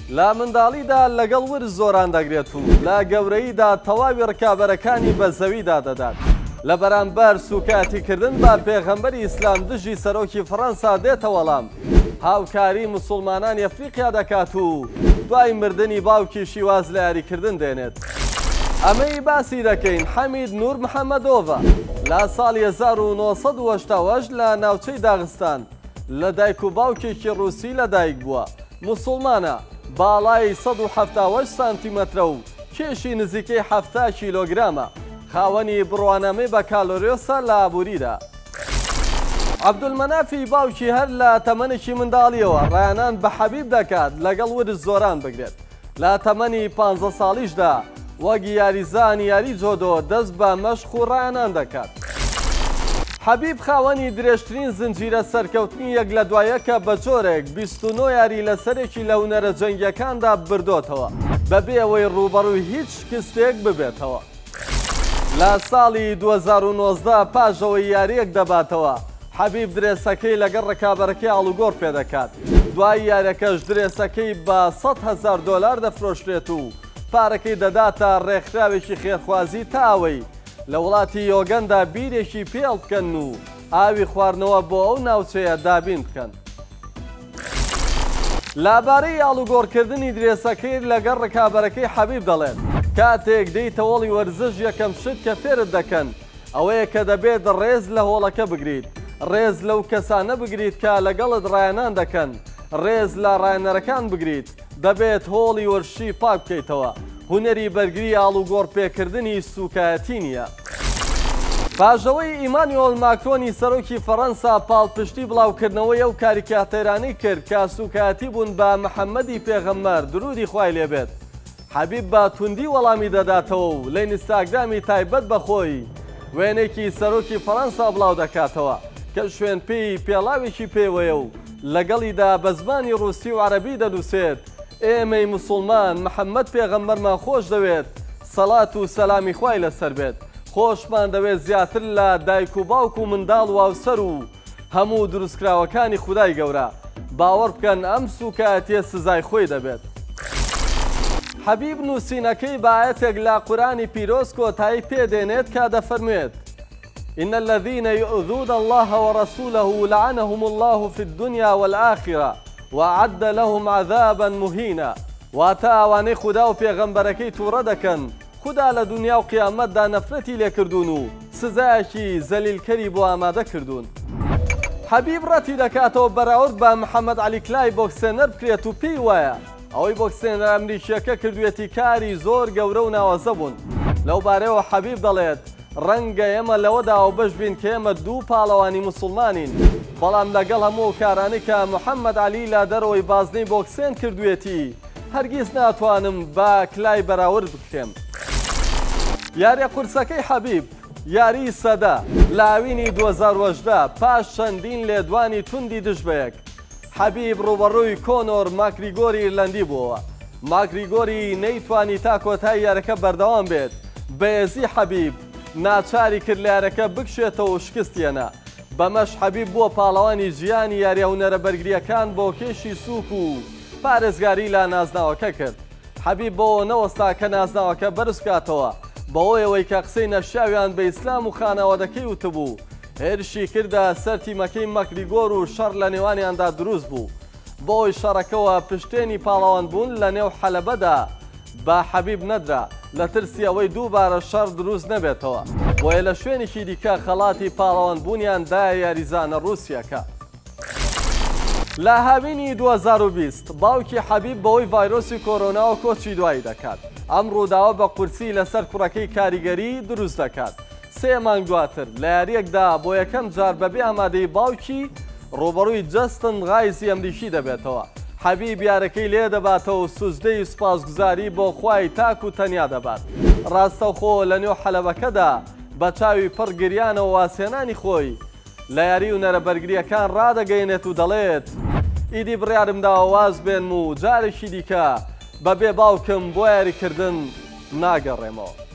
لا منداڵیدا لەگەڵ ورز زۆران دەگرێت و لە گەورەییدا تەواوی ڕکابەرەکانی بە زەویدا دەدات. لە بەرامبەر سوکاتیکردن بە پێغەمبەری ئیسلام دژی سەرۆکی فەڕەنسا دێتە وەڵام. هاوکاری موسڵمانانی ئەفریقیا دەکات و دوای مردنی باوکیشی واز لە یاریکردن دێنێت. ئەمەی باسی دەکەین حەمید نور محەممەدۆڤە لە ساڵی 1970 لە ناوچەی داغستان لە دایک و باوکێکی ڕووسی لەدایک بووە. موسڵمانە باڵای 178 سانتیمەترە و کێشی نزیکەی 70 کیلۆگرامە. خاوەنی بڕوانەمەی بە کالۆریۆسە لە ئابووریدا. عەبدولمەنافی باوکی هەر لە تەمەنێکی منداڵیەوە ڕایانان بە حەبیب دەکات لەگەڵ ورز زۆران بگرێت. لە تەمەنی 15 ساڵیشدا وەک یاریزان یاری جۆدۆ دەست بە مەشق و ڕایانان دەکات. حەبیب خاوەنی درێژترین زنجیرە سەرکەوتنی یەک لە دوایەکە بە جۆرێک 29 یاری لەسەرێکی لە هونەرە جەنگیەکاندا بردۆتەوە بەبێ ئەوەی ڕوبەڕووی هیچ شکستێک ببێتەوە. لە ساڵی 2019 پاشەوەی یاریەک دەباتەوە حەبیب درێسەکەی لەگەڵ ڕکابەرەکەی ئاڵوگۆڕ پێدەکات. دوای یاریەکەش درێسەکەی بە 100,000 دۆلار دەفرۆشرێت و پارەکەی دەداتە ڕێکخراوێکی خێرخوازی تا ئەوەی لە وڵاتی یۆگەندا بیرێکی پێڵ بکەن و ئاوی خواردنەوە بۆ ئەو ناوچەیە دابین بکەن. لابارەی ئاڵوگۆڕکردنی درێسەکەی لەگەڵ ڕکابەرەکەی حەبیب دەڵێت کاتێک دەیتە هۆڵی وەرزش یەکەم شت کە فێرت دەکەن ئەوەیە کە دەبێت ڕێز لە هۆڵەکە بگریت، ڕێز لەو کەسانە بگریت کە لەگەڵت ڕایانان دەکەن، ڕێز لە ڕایەنەرەکان بگریت، دەبێت هۆڵی وەرشی پاک بکەیتەوە. هونەری بەرگری ئاڵوگۆڕ پێکردنی سوکایەتی نییە. باژەوەی ئیمانوئێل ماکرۆنی سەرۆکی فەڕەنسا پاڵپشتی بڵاوکردنەوەی ئەو کاریکاتێرانەی کرد کە سوکایەتی بوون بە محەممەدی پێغەمبەر درودی خوای لێبێت. حەبیب بە توندی وەڵامی دەداتەوە و لە ئینستاگرامی تایبەت بەخۆی وێنێکی سەرۆکی فەڕەنسا بڵاو دەکاتەوە کە شوێن پێی پێڵاوێکی پێوەیە و لەگەڵیدا بە زمانی ڕووسی و عەرەبی دەنووسێت ئێمەی موسڵمان محەممەد پێغەمبەرمان خۆش دەوێت، سەڵات و سەلامی خوای لەسەر بێت. خۆشمان دەوێت زیاتر لە دایک و باوک و منداڵ و هاوسەر و هەموو دروستکراوەکانی خودای گەورە. باوەڕ بکەن ئەم سوکایەتیە سزای خۆی دەبێت. حەبیب نووسینەکەی بەئایەتێک لە قورئانی پیرۆز کۆتایی پێدێنێت کە دەفەرموێت إن الذين يؤذون الله ورسوله لعنهم الله في الدنيا والآخرة وأعد لهم عذابا مهينا. واتە ئەوانەی خوددا و پێغەمبەرەکەی تووڕە دەکەن خوددا لە دنیا و قیامەتدا نەفرەتی لێکردوون و سزایەکی زەلیلکەری بۆ ئامادە کردوون. حەبیب ڕەتی دەکاتەوە بەراورد بە محەممەد عەلی کلای بۆکسێنەر بکرێت و پێی وایە ئەوەی بۆکسێنەر ئەمریکیەکە کردوێتی کاری زۆر گەورە و ناوەزە بوون. لەو بارەیەوە حەبیب دەڵێت ڕەنگە ئێمە لەوەدا و بەش بین کە ئێمە دوو پاڵەوانی موسڵمانین، بەڵام لەگەڵ هەموو کارانی کە محەممەد عەلی لە دەرەوەی بازنەی بۆکسێن کردوێتی هەرگیز ناتوانم بە کلای بەراورد بکرێم. یاریە قورسەکەی حەبیب یاری سەدا لاوینی 2018 پاش چەندین لێدوانی توندی دژ بەیەک. حەبیب ڕوبەڕووی کۆنۆر ماکریگۆری ئیرلەندی بووە. ماکریگۆری نەیتوانی تا کۆتایی یارەکە بەردەوام بێت. بەهێزی حەبیب ناچاری کرد لە یارەکە بکشێتەوە و شکستیەنە. بەمەش حەبیب بووە پاڵەوانی ژیانی یاریە هونەرە بەرگریەکان بۆ کێشی سووک و پارێزگاری لە نازناوەکە کرد. حەبیب بۆ نەوەستا کە نازناوەکە بەرز بکاتەوە بەوەیەوەی کە قسەی نەشیاویان بە ئیسلام و خانەوەدەکەی وتبوو. هێرشی کردە سەر تیمەکەی مەکریگۆر و شەڕ لە نێوانیاندا دروست بوو. بۆی شەڕەکەوە پشتێنی پاڵەوان بوون لە نێو حەلەبەدا بە حەبیب نەدرا لە ترسی ئەوەی دووبارە شەڕ دروست نەبێتەوە. بۆیە لە شوێنێکی دیکە خەڵاتی پاڵەوان بوونیان دایە یاریزانە ڕووسیەکە. لە هاوینی 2020 باوکی حەبیب بەوەی ڤایرۆسی کۆرۆناوە کۆچی دوایی دەکات. ئەم ڕووداوە بە قورسی لەسەر کوڕەکەی کاریگەری دروست دەکات. 3 مانگ دواتر لە یاریەکدا بۆ یەکەم جار بەبێ ئامادەی باوکی ڕوبەڕووی جەستن غایزی ئەمریکی دەبێتەوە. حەبیب یارەکەی لێ دەباتەوە و سوزدەی سوپاسگوزاری بۆ خوای تاک و تەنیا دەبات. ڕاستەوخۆ لە نێو حەلەبەکەدا بە چاوی پڕ گریانەوە واسێنانی خۆی لە یاری و نەرەبەرگریەکان ڕادەگەیەنێت و دەڵێت ئیدی بڕیارمدا واز بێنم و جارێکی دیکە بەبێ باوکم بۆ یاریکردن ناگەڕێمەوە.